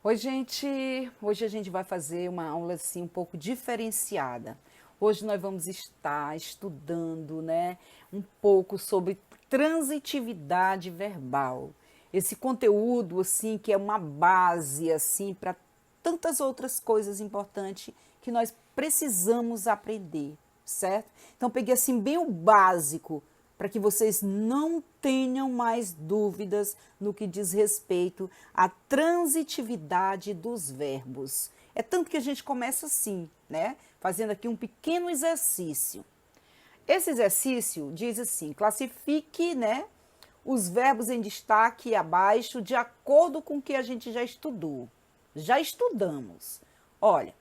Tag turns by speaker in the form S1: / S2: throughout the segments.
S1: Oi, gente! Hoje a gente vai fazer uma aula assim um pouco diferenciada. Hoje nós vamos estar estudando, um pouco sobre transitividade verbal. Esse conteúdo assim que é uma base assim para tantas outras coisas importantes que nós precisamos aprender, certo? Então peguei assim bem o básico para que vocês não tenham mais dúvidas no que diz respeito à transitividade dos verbos. É tanto que a gente começa assim, fazendo aqui um pequeno exercício. Esse exercício diz assim: classifique, os verbos em destaque abaixo de acordo com o que a gente já estudou. Já estudamos. Olha,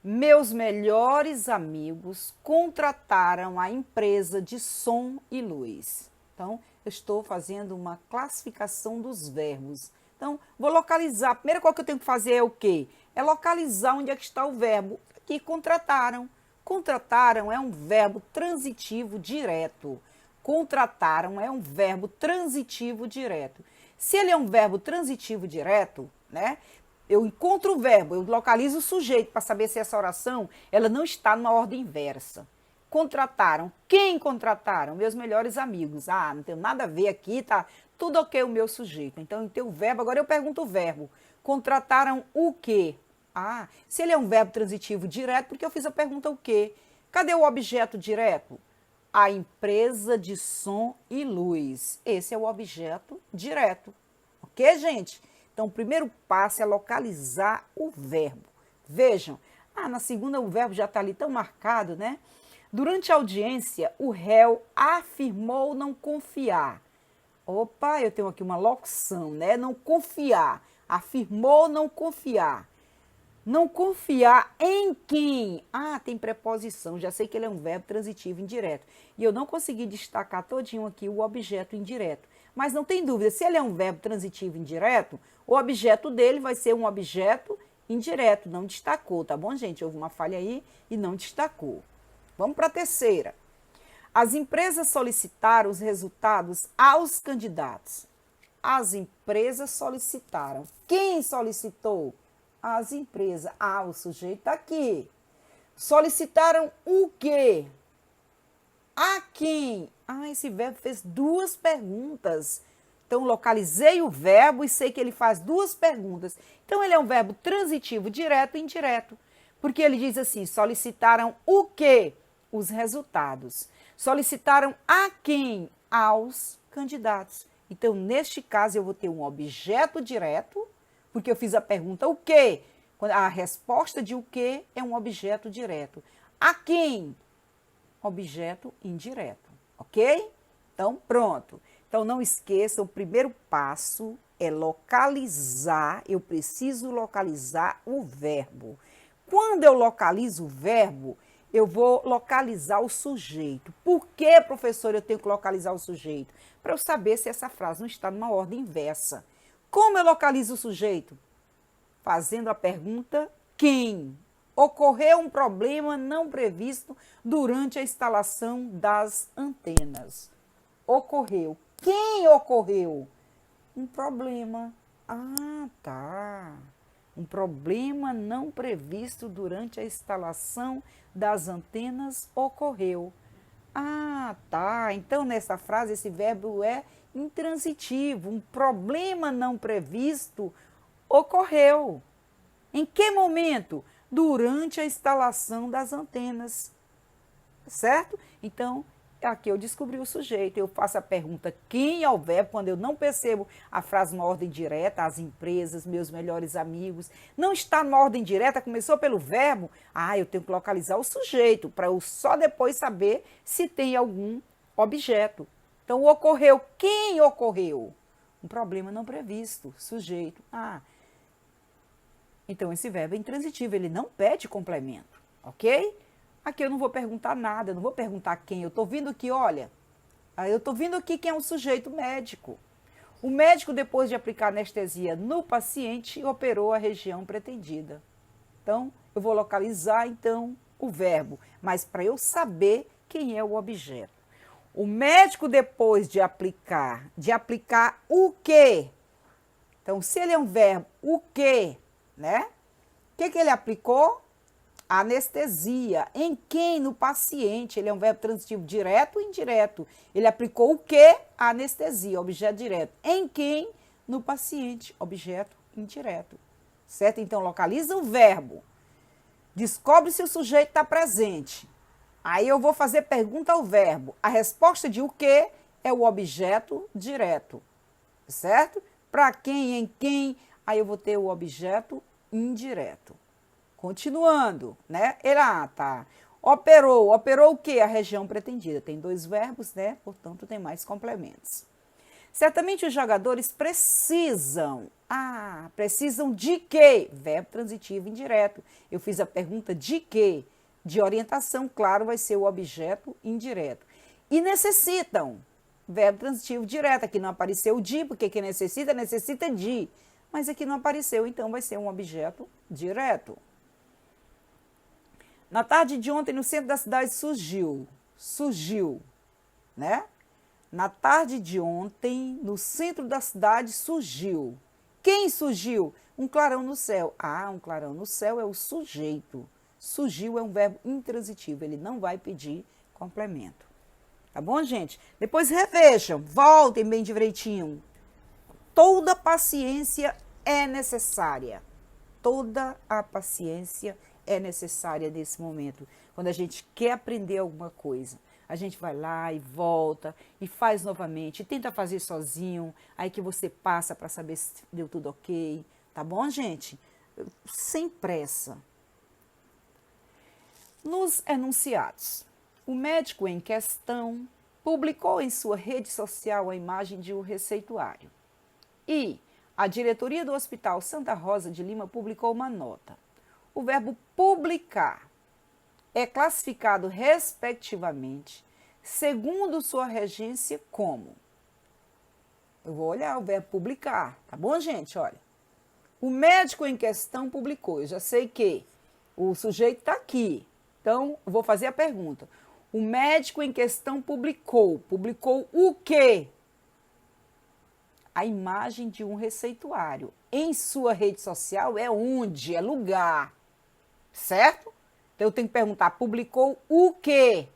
S1: meus melhores amigos contrataram a empresa de som e luz. Então, eu estou fazendo uma classificação dos verbos. Então, vou localizar. A primeira coisa que eu tenho que fazer é o quê? É localizar onde é que está o verbo. Aqui, contrataram. Contrataram é um verbo transitivo direto. Contrataram é um verbo transitivo direto. Se ele é um verbo transitivo direto, eu encontro o verbo, eu localizo o sujeito para saber se essa oração ela não está numa ordem inversa. Contrataram. Quem contrataram? Meus melhores amigos. Ah, não tem nada a ver aqui, tá tudo ok o meu sujeito. Então, tem o verbo, agora eu pergunto o verbo. Contrataram o quê? Ah, se ele é um verbo transitivo direto, porque eu fiz a pergunta o quê? Cadê o objeto direto? A empresa de som e luz. Esse é o objeto direto. Ok, gente? Então, o primeiro passo é localizar o verbo. Vejam, na segunda o verbo já está ali tão marcado, Durante a audiência, o réu afirmou não confiar. Opa, eu tenho aqui uma locução, Não confiar. Afirmou não confiar. Não confiar em quem? Ah, tem preposição, já sei que ele é um verbo transitivo indireto. E eu não consegui destacar todinho aqui o objeto indireto. Mas não tem dúvida, se ele é um verbo transitivo indireto, o objeto dele vai ser um objeto indireto, não destacou, tá bom, gente? Houve uma falha aí e não destacou. Vamos para a terceira. As empresas solicitaram os resultados aos candidatos. As empresas solicitaram. Quem solicitou? As empresas. Ah, o sujeito está aqui. Solicitaram o quê? A quem? Ah, esse verbo fez duas perguntas. Então, localizei o verbo e sei que ele faz duas perguntas. Então, ele é um verbo transitivo direto e indireto. Porque ele diz assim, solicitaram o quê? Os resultados. Solicitaram a quem? Aos candidatos. Então, neste caso, eu vou ter um objeto direto, porque eu fiz a pergunta o quê? A resposta de o quê é um objeto direto. A quem? Objeto indireto, ok? Então, pronto. Então, não esqueça, o primeiro passo é localizar, eu preciso localizar o verbo. Quando eu localizo o verbo, eu vou localizar o sujeito. Por que, professor, eu tenho que localizar o sujeito? Para eu saber se essa frase não está numa ordem inversa. Como eu localizo o sujeito? Fazendo a pergunta quem? Ocorreu um problema não previsto durante a instalação das antenas. Ocorreu. Quem ocorreu? Um problema. Ah, tá. Um problema não previsto durante a instalação das antenas ocorreu. Ah, tá. Então, nessa frase, esse verbo é intransitivo. Um problema não previsto ocorreu. Em que momento? Durante a instalação das antenas. Certo? Então, aqui eu descobri o sujeito. Eu faço a pergunta quem é o verbo, quando eu não percebo a frase na ordem direta, as empresas, meus melhores amigos. Não está na ordem direta, começou pelo verbo. Ah, eu tenho que localizar o sujeito, para eu só depois saber se tem algum objeto. Então, ocorreu. Quem ocorreu? Um problema não previsto. Sujeito. Ah, então esse verbo é intransitivo, ele não pede complemento, ok? Aqui eu não vou perguntar nada, eu não vou perguntar quem. Eu estou vindo aqui, olha, eu estou vindo aqui quem é o sujeito médico. O médico, depois de aplicar anestesia no paciente, operou a região pretendida. Então, eu vou localizar, então, o verbo, mas para eu saber quem é o objeto. O médico, depois de aplicar o quê? Então, se ele é um verbo, o quê? né? O que ele aplicou? Anestesia. Em quem? No paciente. Ele é um verbo transitivo direto ou indireto. Ele aplicou o quê? Anestesia, objeto direto. Em quem? No paciente, objeto indireto. Certo? Então, localiza o verbo. Descobre se o sujeito está presente. Aí eu vou fazer pergunta ao verbo. A resposta de o quê é o objeto direto. Certo? Para quem, em quem, aí eu vou ter o objeto indireto. Continuando, né? Ele, tá. Operou. Operou o quê? A região pretendida. Tem dois verbos, né? Portanto, tem mais complementos. Certamente os jogadores precisam. Precisam de quê? Verbo transitivo indireto. Eu fiz a pergunta de quê? De orientação, claro, vai ser o objeto indireto. E necessitam. Verbo transitivo direto. Aqui não apareceu de, porque quem necessita de. Mas aqui não apareceu, então vai ser um objeto direto. Na tarde de ontem, no centro da cidade, surgiu, né? Na tarde de ontem, no centro da cidade, surgiu. Quem surgiu? Um clarão no céu. Um clarão no céu é o sujeito. Surgiu é um verbo intransitivo, ele não vai pedir complemento. Tá bom, gente? Depois revejam, voltem bem direitinho. Toda paciência é necessária. Toda a paciência é necessária nesse momento. Quando a gente quer aprender alguma coisa, a gente vai lá e volta e faz novamente, e tenta fazer sozinho, aí que você passa para saber se deu tudo ok. Tá bom, gente? Sem pressa. Nos enunciados, o médico em questão publicou em sua rede social a imagem de um receituário. E a diretoria do Hospital Santa Rosa de Lima publicou uma nota. O verbo publicar é classificado respectivamente, segundo sua regência, como? Eu vou olhar o verbo publicar, tá bom, gente? Olha, o médico em questão publicou. Eu já sei que o sujeito está aqui. Então, eu vou fazer a pergunta. O médico em questão publicou. Publicou o quê? A imagem de um receituário. Em sua rede social é onde? É lugar. Certo? Então, eu tenho que perguntar, publicou o quê?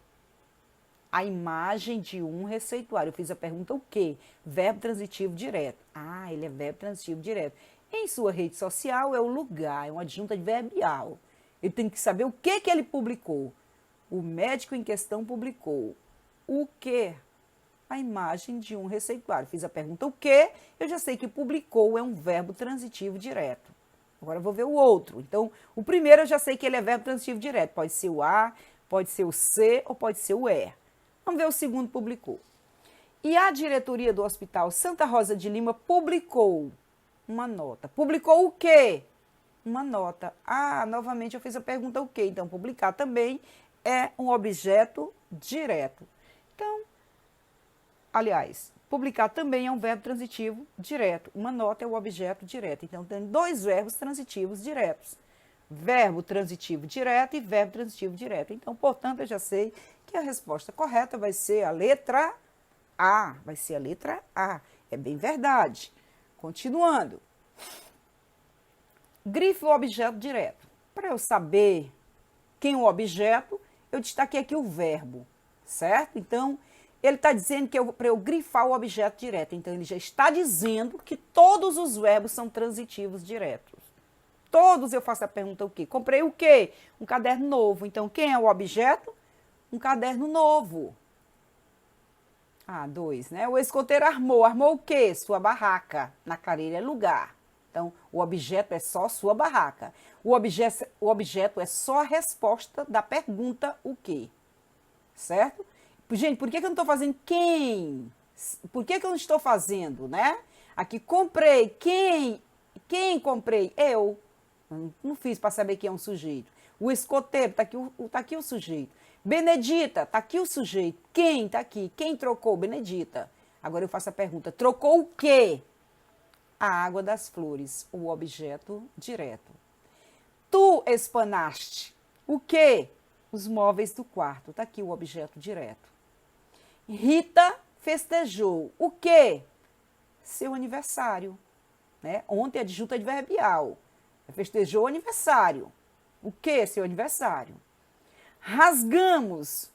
S1: A imagem de um receituário. Eu fiz a pergunta o quê? Verbo transitivo direto. Ele é verbo transitivo direto. Em sua rede social é o lugar, é uma adjunta adverbial. Eu tenho que saber o que ele publicou. O médico em questão publicou o quê? A imagem de um receituário. Fiz a pergunta o quê? Eu já sei que publicou é um verbo transitivo direto. Agora eu vou ver o outro. Então, o primeiro eu já sei que ele é verbo transitivo direto. Pode ser o a, pode ser o se ou pode ser o é. Vamos ver o segundo publicou. E a diretoria do Hospital Santa Rosa de Lima publicou uma nota. Publicou o quê? Uma nota. Novamente eu fiz a pergunta o quê? Então, publicar também é um objeto direto. Então, aliás, publicar também é um verbo transitivo direto. Uma nota é o objeto direto. Então, tem dois verbos transitivos diretos. Verbo transitivo direto e verbo transitivo direto. Então, portanto, eu já sei que a resposta correta vai ser a letra A. Vai ser a letra A. É bem verdade. Continuando. Grife o objeto direto. Para eu saber quem é o objeto, eu destaquei aqui o verbo, certo? Então, ele está dizendo que para eu grifar o objeto direto. Então, ele já está dizendo que todos os verbos são transitivos diretos. Todos eu faço a pergunta o quê? Comprei o quê? Um caderno novo. Então, quem é o objeto? Um caderno novo. 2, né? O escoteiro armou. Armou o quê? Sua barraca. Na clareira é lugar. Então, o objeto é só sua barraca. O objeto é só a resposta da pergunta o quê? Certo? Gente, por que eu não estou fazendo quem? Por que eu não estou fazendo, né? Aqui, comprei. Quem? Quem comprei? Eu. Não fiz para saber quem é um sujeito. O escoteiro, tá aqui o sujeito. Benedita, tá aqui o sujeito. Quem tá aqui? Quem trocou? Benedita. Agora eu faço a pergunta, trocou o quê? A água das flores, o objeto direto. Tu espanaste o quê? Os móveis do quarto. Tá aqui o objeto direto. Rita festejou o quê? Seu aniversário. Né? Ontem, adjunta adverbial. Festejou o aniversário. O que é seu aniversário? Rasgamos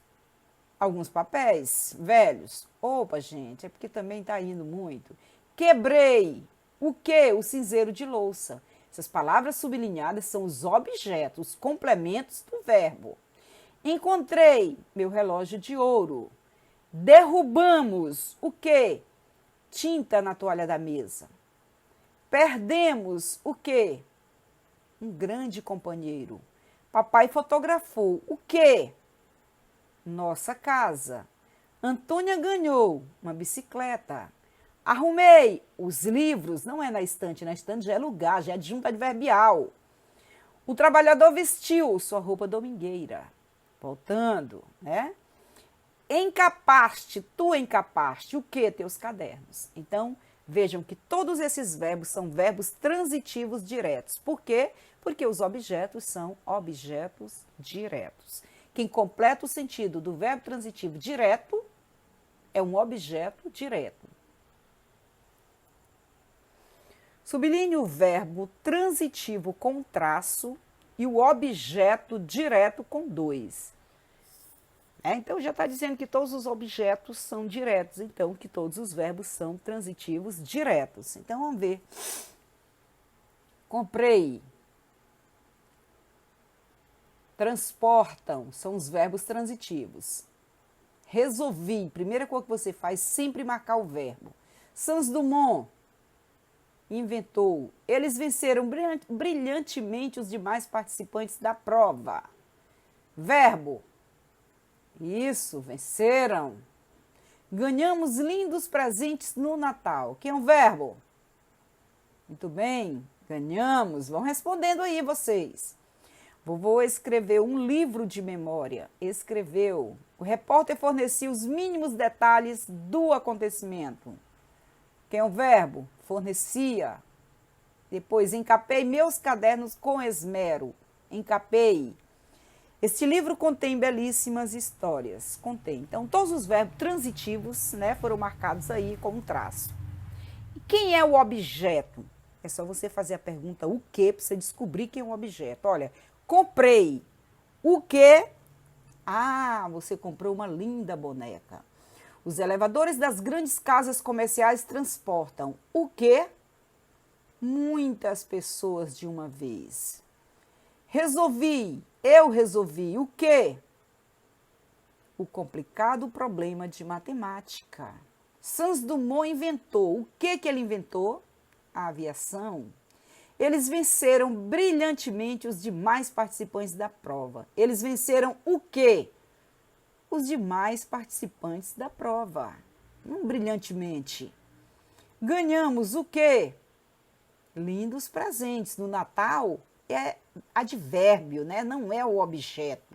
S1: alguns papéis velhos. Opa, gente, é porque também está indo muito. Quebrei. O que? O cinzeiro de louça. Essas palavras sublinhadas são os objetos, os complementos do verbo. Encontrei meu relógio de ouro. Derrubamos o quê? Tinta na toalha da mesa. Perdemos o quê? Um grande companheiro. Papai fotografou o quê? Nossa casa. Antônia ganhou uma bicicleta. Arrumei os livros, não é na estante já é lugar, já é adjunto adverbial. O trabalhador vestiu sua roupa domingueira. Voltando, né? Encapaste, tu encapaste, o que? Teus cadernos. Então, vejam que todos esses verbos são verbos transitivos diretos. Por quê? Porque os objetos são objetos diretos. Quem completa o sentido do verbo transitivo direto é um objeto direto. Sublinhe o verbo transitivo com traço e o objeto direto com 2. Então, já está dizendo que todos os objetos são diretos, então que todos os verbos são transitivos diretos. Então, vamos ver. Comprei. Transportam, são os verbos transitivos. Resolvi, primeira coisa que você faz, sempre marcar o verbo. Santos Dumont inventou. Eles venceram brilhantemente os demais participantes da prova. Verbo. Isso, venceram. Ganhamos lindos presentes no Natal. Que é um verbo? Muito bem, ganhamos. Vão respondendo aí vocês. Vovô escreveu um livro de memória. Escreveu. O repórter fornecia os mínimos detalhes do acontecimento. Que é um verbo? Fornecia. Depois, encapei meus cadernos com esmero. Encapei. Este livro contém belíssimas histórias. Contém. Então, todos os verbos transitivos, né, foram marcados aí com um traço. E quem é o objeto? É só você fazer a pergunta o que para você descobrir quem é o objeto. Olha, comprei. O que? Ah, você comprou uma linda boneca. Os elevadores das grandes casas comerciais transportam o que? Muitas pessoas de uma vez. Resolvi. Eu resolvi o quê? O complicado problema de matemática. Santos Dumont inventou. O que ele inventou? A aviação. Eles venceram brilhantemente os demais participantes da prova. Eles venceram o quê? Os demais participantes da prova. Não brilhantemente. Ganhamos o quê? Lindos presentes. No Natal é advérbio, né? Não é o objeto.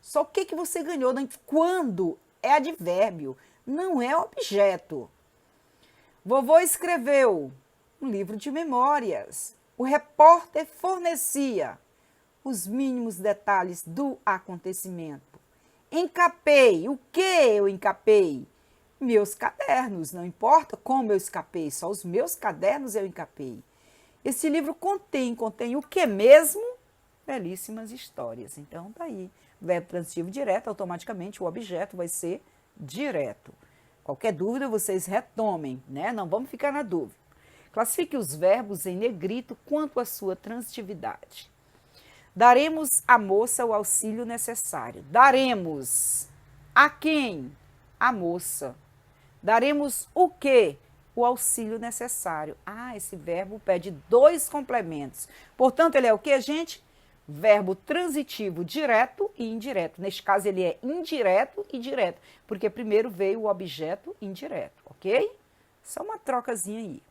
S1: Só o que você ganhou quando é advérbio, não é objeto. Vovô escreveu um livro de memórias. O repórter fornecia os mínimos detalhes do acontecimento. Encapei. O que eu encapei? Meus cadernos. Não importa como eu escapei, só os meus cadernos eu encapei. Esse livro contém o que mesmo? Belíssimas histórias. Então, tá aí. Verbo transitivo direto, automaticamente o objeto vai ser direto. Qualquer dúvida, vocês retomem, né? Não vamos ficar na dúvida. Classifique os verbos em negrito quanto à sua transitividade. Daremos à moça o auxílio necessário. Daremos. A quem? A moça. Daremos o quê? O auxílio necessário. Ah, esse verbo pede 2 complementos. Portanto, ele é o quê, gente? Verbo transitivo direto e indireto. Neste caso, ele é indireto e direto, porque primeiro veio o objeto indireto, ok? Só uma trocazinha aí.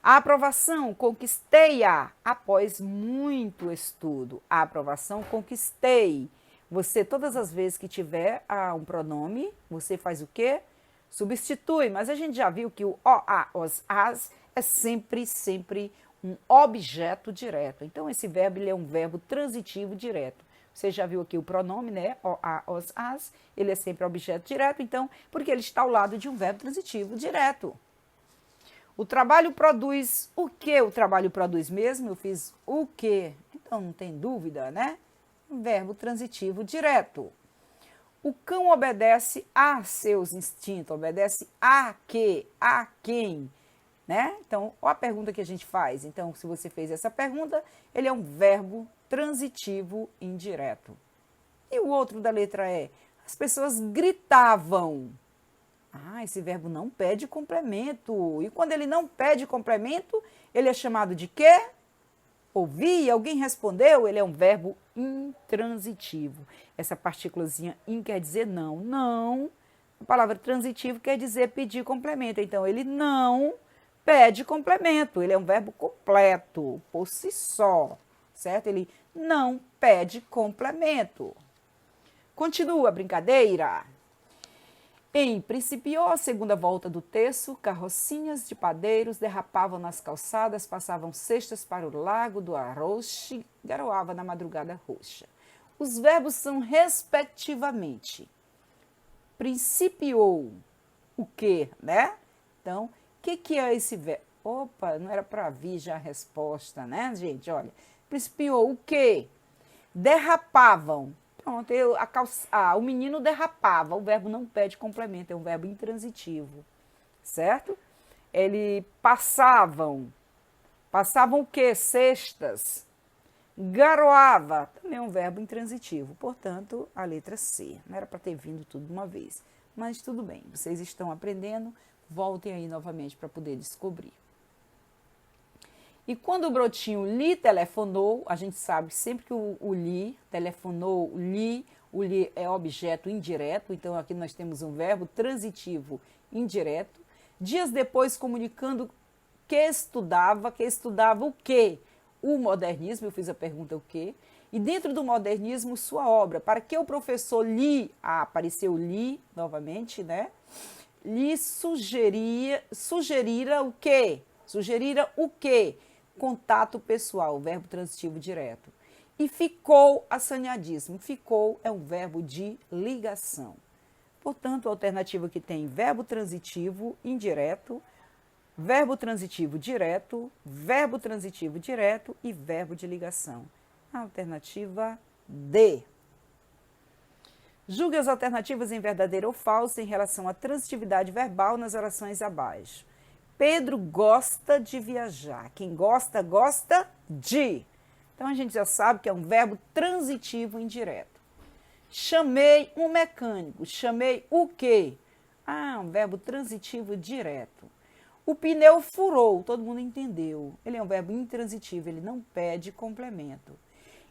S1: A aprovação, conquistei-a após muito estudo. A aprovação, conquistei. Você, todas as vezes que tiver um pronome, você faz o quê? Substitui, mas a gente já viu que o os, as é sempre um objeto direto. Então, esse verbo ele é um verbo transitivo direto. Você já viu aqui o pronome, né? Os, as, ele é sempre objeto direto, então, porque ele está ao lado de um verbo transitivo direto. O trabalho produz o que o trabalho produz mesmo? Eu fiz o quê? Então não tem dúvida, né? Verbo transitivo direto. O cão obedece a seus instintos, obedece a quê? A quem? Né? Então, olha a pergunta que a gente faz. Então, se você fez essa pergunta, ele é um verbo transitivo indireto. E o outro da letra E? As pessoas gritavam. Ah, esse verbo não pede complemento. E quando ele não pede complemento, ele é chamado de quê? Ouvi, alguém respondeu, ele é um verbo intransitivo. Essa partículazinha in quer dizer não. Não. A palavra transitivo quer dizer pedir complemento. Então, ele não pede complemento. Ele é um verbo completo, por si só. Certo? Ele não pede complemento. Continua a brincadeira. Principiou a segunda volta do terço, carrocinhas de padeiros derrapavam nas calçadas, passavam cestas para o lago do Arroxe, garoava na madrugada roxa. Os verbos são respectivamente. Principiou o quê, né? Então, o que é esse verbo? Opa, não era para vir já a resposta, né, gente? Olha, principiou o quê? Derrapavam. Pronto, o menino derrapava, o verbo não pede complemento, é um verbo intransitivo, certo? Ele passavam o quê? Cestas. Garoava, também é um verbo intransitivo, portanto, a letra C. Não era para ter vindo tudo de uma vez, mas tudo bem, vocês estão aprendendo, voltem aí novamente para poder descobrir. E quando o Brotinho lhe telefonou, a gente sabe sempre que o lhe, telefonou, o lhe é objeto indireto, então aqui nós temos um verbo transitivo indireto. Dias depois, comunicando que estudava o quê? O modernismo, eu fiz a pergunta o quê? E dentro do modernismo, sua obra. Para que o professor lhe, apareceu lhe novamente, né? Lhe sugerira o quê? Sugerira o quê? Contato pessoal, verbo transitivo direto. E ficou assanhadíssimo. Ficou é um verbo de ligação. Portanto, a alternativa que tem verbo transitivo indireto, verbo transitivo direto e verbo de ligação. A alternativa D. Julgue as alternativas em verdadeiro ou falso em relação à transitividade verbal nas orações abaixo. Pedro gosta de viajar. Quem gosta, gosta de. Então, a gente já sabe que é um verbo transitivo indireto. Chamei um mecânico. Chamei o quê? Um verbo transitivo direto. O pneu furou. Todo mundo entendeu. Ele é um verbo intransitivo, ele não pede complemento.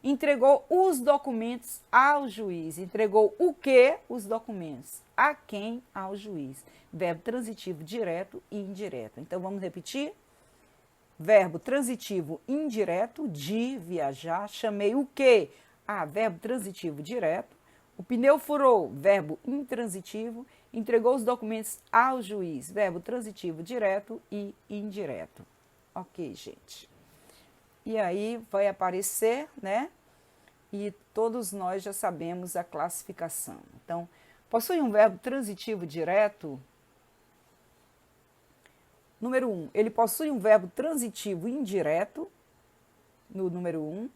S1: Entregou os documentos ao juiz. Entregou o quê? Os documentos. A quem? Ao juiz. Verbo transitivo direto e indireto. Então, vamos repetir? Verbo transitivo indireto, de viajar. Chamei o quê? Verbo transitivo direto. O pneu furou, verbo intransitivo. Entregou os documentos ao juiz, verbo transitivo direto e indireto. Ok, gente. E aí vai aparecer, né? E todos nós já sabemos a classificação. Então, possui um verbo transitivo direto. Número 1, ele possui um verbo transitivo indireto, no número 1.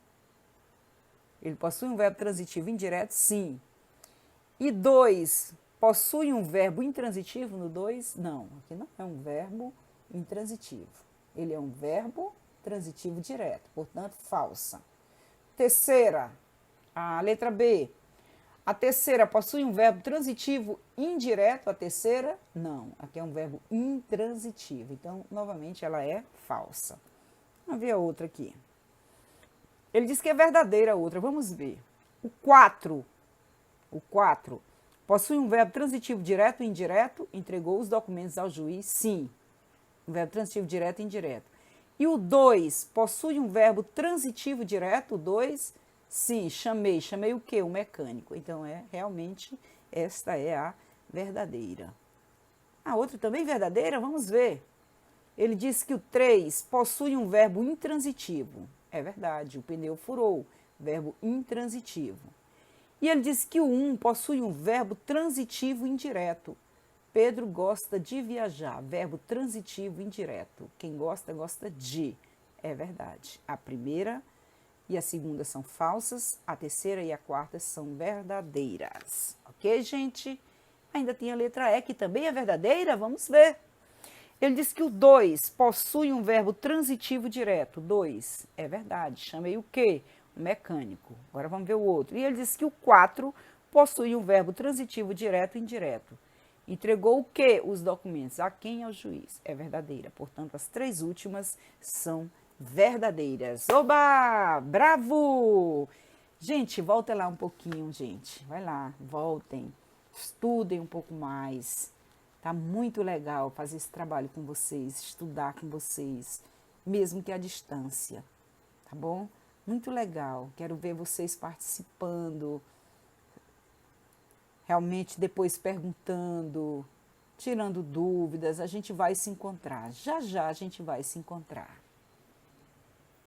S1: Ele possui um verbo transitivo indireto, sim. E 2, possui um verbo intransitivo no 2? Não, aqui não é um verbo intransitivo. Ele é um verbo transitivo direto, portanto, falsa. Terceira, a letra B. A terceira possui um verbo transitivo indireto, a terceira? Não, aqui é um verbo intransitivo. Então, novamente, ela é falsa. Vamos ver a outra aqui. Ele diz que é verdadeira a outra, vamos ver. O 4, possui um verbo transitivo direto e indireto, entregou os documentos ao juiz, sim. Um verbo transitivo direto e indireto. E o 2, possui um verbo transitivo direto, o 2, sim, chamei o quê? O mecânico. Então, realmente, esta é a verdadeira. A outra também verdadeira? Vamos ver. Ele diz que o 3 possui um verbo intransitivo. É verdade, o pneu furou, verbo intransitivo. E ele diz que o 1 possui um verbo transitivo indireto. Pedro gosta de viajar. Verbo transitivo indireto. Quem gosta, gosta de. É verdade. A primeira e a segunda são falsas. A terceira e a quarta são verdadeiras. Ok, gente? Ainda tem a letra E, que também é verdadeira. Vamos ver. Ele diz que o 2 possui um verbo transitivo direto. 2, é verdade. Chamei o quê? O mecânico. Agora vamos ver o outro. E ele diz que o 4 possui um verbo transitivo direto e indireto. Entregou o quê? Os documentos. A quem? Ao juiz. É verdadeira. Portanto, as três últimas são verdadeiras. Oba! Bravo! Gente, volta lá um pouquinho, gente. Vai lá, voltem. Estudem um pouco mais. Tá muito legal fazer esse trabalho com vocês, estudar com vocês, mesmo que à distância, tá bom? Muito legal, quero ver vocês participando, realmente depois perguntando, tirando dúvidas, a gente vai se encontrar, já já a gente vai se encontrar.